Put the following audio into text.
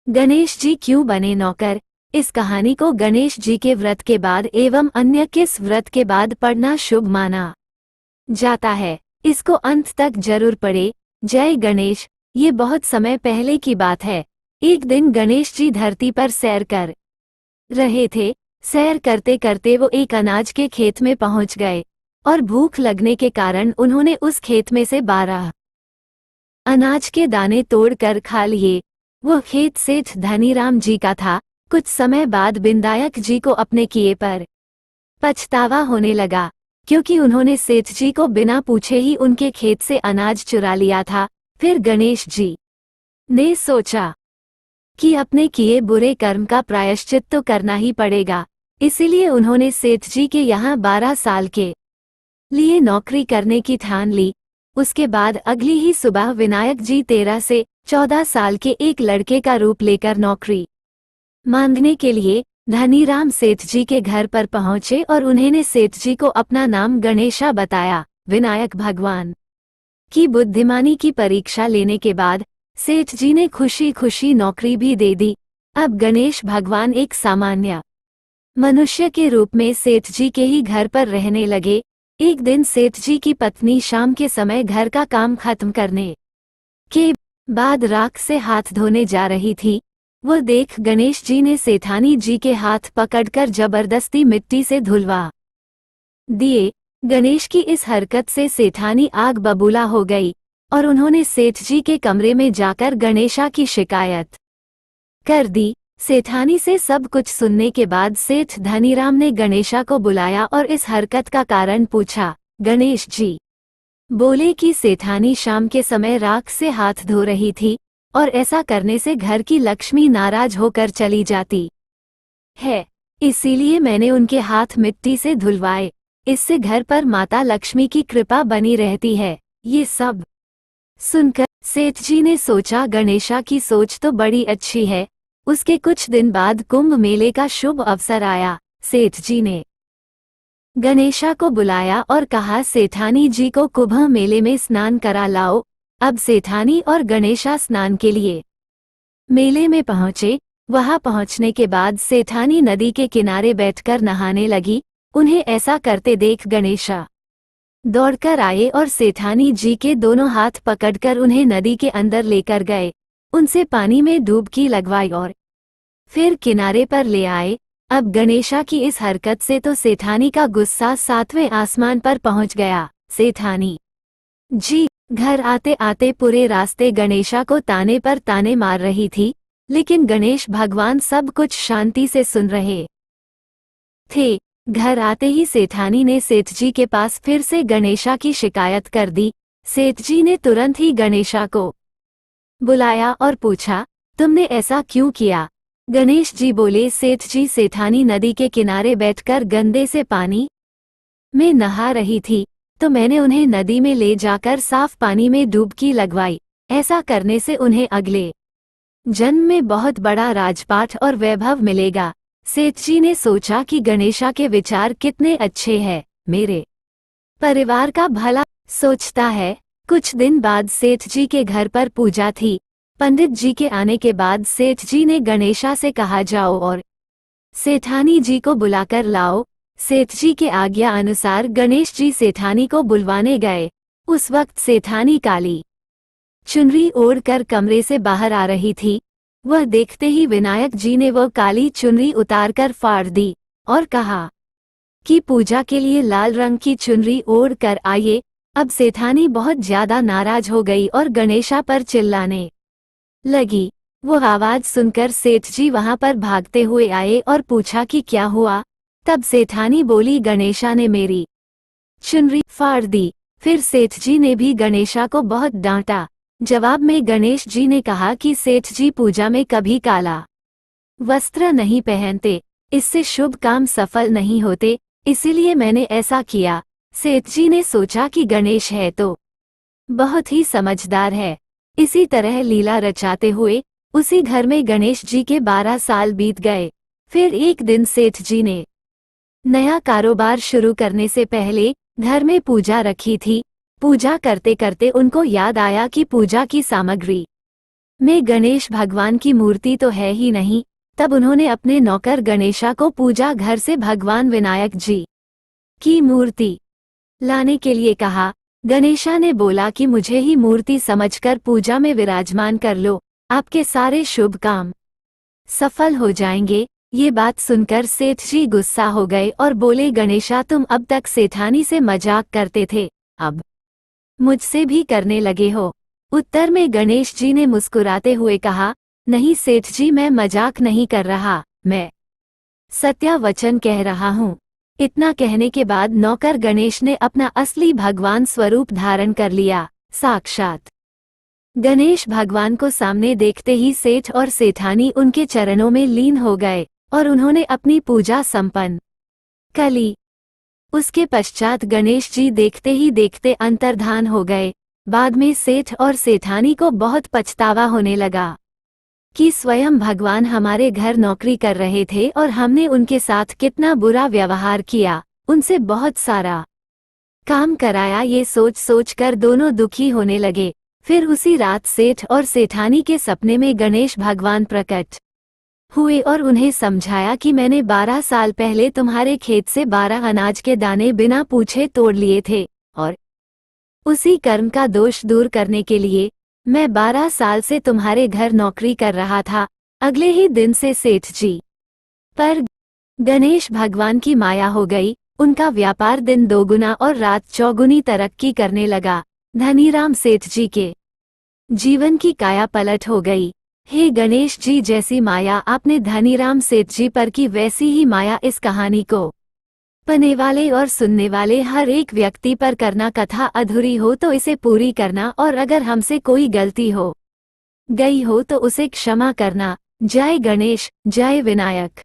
गणेश जी क्यों बने नौकर? इस कहानी को गणेश जी के व्रत के बाद एवं अन्य किस व्रत के बाद पढ़ना शुभ माना जाता है? इसको अंत तक जरूर पढ़े। जय गणेश। ये बहुत समय पहले की बात है। एक दिन गणेश जी धरती पर सैर कर रहे थे। सैर करते करते वो एक अनाज के खेत में पहुंच गए और भूख लगने के कारण उन्होंने उस खेत में से 12 अनाज के दाने तोड़कर खा लिए। वो खेत सेठ धनीराम जी का था। कुछ समय बाद विनायक जी को अपने किए पर पछतावा होने लगा, क्योंकि उन्होंने सेठ जी को बिना पूछे ही उनके खेत से अनाज चुरा लिया था। फिर गणेश जी ने सोचा कि अपने किए बुरे कर्म का प्रायश्चित तो करना ही पड़ेगा। इसीलिए उन्होंने सेठ जी के यहाँ 12 साल के लिए नौकरी करने की ठान ली। उसके बाद अगली ही सुबह विनायक जी 13 से 14 साल के एक लड़के का रूप लेकर नौकरी मांगने के लिए धनीराम सेठ जी के घर पर पहुंचे और उन्होंने सेठ जी को अपना नाम गणेशा बताया। विनायक भगवान की बुद्धिमानी की परीक्षा लेने के बाद सेठ जी ने खुशी खुशी नौकरी भी दे दी। अब गणेश भगवान एक सामान्य मनुष्य के रूप में सेठ जी के ही घर पर रहने लगे। एक दिन सेठ जी की पत्नी शाम के समय घर का काम खत्म करने के बाद राख से हाथ धोने जा रही थी। वो देख गणेश जी ने सेठानी जी के हाथ पकड़कर जबरदस्ती मिट्टी से धुलवा दिए। गणेश की इस हरकत से सेठानी आग बबूला हो गई और उन्होंने सेठ जी के कमरे में जाकर गणेशा की शिकायत कर दी। सेठानी से सब कुछ सुनने के बाद सेठ धनीराम ने गणेशा को बुलाया और इस हरकत का कारण पूछा। गणेश जी बोले कि सेठानी शाम के समय राख से हाथ धो रही थी और ऐसा करने से घर की लक्ष्मी नाराज होकर चली जाती है, इसीलिए मैंने उनके हाथ मिट्टी से धुलवाए। इससे घर पर माता लक्ष्मी की कृपा बनी रहती है। ये सब सुनकर सेठ जी ने सोचा गणेशा की सोच तो बड़ी अच्छी है। उसके कुछ दिन बाद कुंभ मेले का शुभ अवसर आया। सेठ जी ने गणेशा को बुलाया और कहा, सेठानी जी को कुंभ मेले में स्नान करा लाओ। अब सेठानी और गणेशा स्नान के लिए मेले में पहुंचे। वहां पहुंचने के बाद सेठानी नदी के किनारे बैठकर नहाने लगी। उन्हें ऐसा करते देख गणेशा दौड़कर आए और सेठानी जी के दोनों हाथ पकड़कर उन्हें नदी के अंदर लेकर गए। उनसे पानी में डुबकी लगवाई और फिर किनारे पर ले आए। अब गणेशा की इस हरकत से तो सेठानी का गुस्सा 7वें आसमान पर पहुंच गया। सेठानी जी घर आते आते पूरे रास्ते गणेशा को ताने पर ताने मार रही थी, लेकिन गणेश भगवान सब कुछ शांति से सुन रहे थे। घर आते ही सेठानी ने सेठ जी के पास फिर से गणेशा की शिकायत कर दी। सेठ जी ने तुरंत ही गणेशा को बुलाया और पूछा, तुमने ऐसा क्यों किया? गणेश जी बोले, सेठ जी सेठानी नदी के किनारे बैठकर गंदे से पानी में नहा रही थी, तो मैंने उन्हें नदी में ले जाकर साफ पानी में डुबकी लगवाई। ऐसा करने से उन्हें अगले जन्म में बहुत बड़ा राजपाट और वैभव मिलेगा। सेठ जी ने सोचा कि गणेशा के विचार कितने अच्छे हैं, मेरे परिवार का भला सोचता है। कुछ दिन बाद सेठ जी के घर पर पूजा थी। पंडित जी के आने के बाद सेठ जी ने गणेशा से कहा, जाओ और सेठानी जी को बुलाकर लाओ। सेठ जी के आज्ञा अनुसार गणेश जी सेठानी को बुलवाने गए। उस वक्त सेठानी काली चुनरी ओढ़कर कमरे से बाहर आ रही थी। वह देखते ही विनायक जी ने वह काली चुनरी उतारकर फाड़ दी और कहा कि पूजा के लिए लाल रंग की चुनरी ओढ़ कर आइए। अब सेठानी बहुत ज्यादा नाराज हो गई और गणेशा पर चिल्लाने लगी। वो आवाज सुनकर सेठ जी वहां पर भागते हुए आए और पूछा कि क्या हुआ? तब सेठानी बोली, गणेशा ने मेरी चुनरी फाड़ दी। फिर सेठ जी ने भी गणेशा को बहुत डांटा। जवाब में गणेश जी ने कहा कि सेठ जी पूजा में कभी काला वस्त्र नहीं पहनते, इससे शुभ काम सफल नहीं होते, इसीलिए मैंने ऐसा किया। सेठ जी ने सोचा कि गणेश है तो बहुत ही समझदार है। इसी तरह लीला रचाते हुए उसी घर में गणेश जी के 12 साल बीत गए। फिर एक दिन सेठ जी ने नया कारोबार शुरू करने से पहले घर में पूजा रखी थी। पूजा करते करते उनको याद आया कि पूजा की सामग्री में गणेश भगवान की मूर्ति तो है ही नहीं। तब उन्होंने अपने नौकर गणेशा को पूजा घर से भगवान विनायक जी की मूर्ति लाने के लिए कहा। गणेशा ने बोला कि मुझे ही मूर्ति समझकर पूजा में विराजमान कर लो, आपके सारे शुभ काम सफल हो जाएंगे। ये बात सुनकर सेठ जी गुस्सा हो गए और बोले, गणेशा तुम अब तक सेठानी से मजाक करते थे, अब मुझसे भी करने लगे हो। उत्तर में गणेश जी ने मुस्कुराते हुए कहा, नहीं सेठ जी, मैं मजाक नहीं कर रहा, मैं सत्य वचन कह रहा हूँ। इतना कहने के बाद नौकर गणेश ने अपना असली भगवान स्वरूप धारण कर लिया। साक्षात गणेश भगवान को सामने देखते ही सेठ और सेठानी उनके चरणों में लीन हो गए और उन्होंने अपनी पूजा संपन्न कर ली। उसके पश्चात गणेश जी देखते ही देखते अंतर्धान हो गए। बाद में सेठ और सेठानी को बहुत पछतावा होने लगा कि स्वयं भगवान हमारे घर नौकरी कर रहे थे और हमने उनके साथ कितना बुरा व्यवहार किया, उनसे बहुत सारा काम कराया। ये सोच सोच कर दोनों दुखी होने लगे। फिर उसी रात सेठ और सेठानी के सपने में गणेश भगवान प्रकट हुए और उन्हें समझाया कि मैंने 12 साल पहले तुम्हारे खेत से 12 अनाज के दाने बिना पूछे तोड़ लिए थे और उसी कर्म का दोष दूर करने के लिए मैं 12 साल से तुम्हारे घर नौकरी कर रहा था। अगले ही दिन से सेठ जी पर गणेश भगवान की माया हो गई। उनका व्यापार दिन दोगुना और रात चौगुनी तरक्की करने लगा। धनीराम सेठ जी के जीवन की काया पलट हो गई। हे गणेश जी जैसी माया आपने धनीराम सेठ जी पर की, वैसी ही माया इस कहानी को पढ़ने वाले और सुनने वाले हर एक व्यक्ति पर करना। कथा अधूरी हो तो इसे पूरी करना और अगर हमसे कोई गलती हो गई हो तो उसे क्षमा करना। जय गणेश, जय विनायक।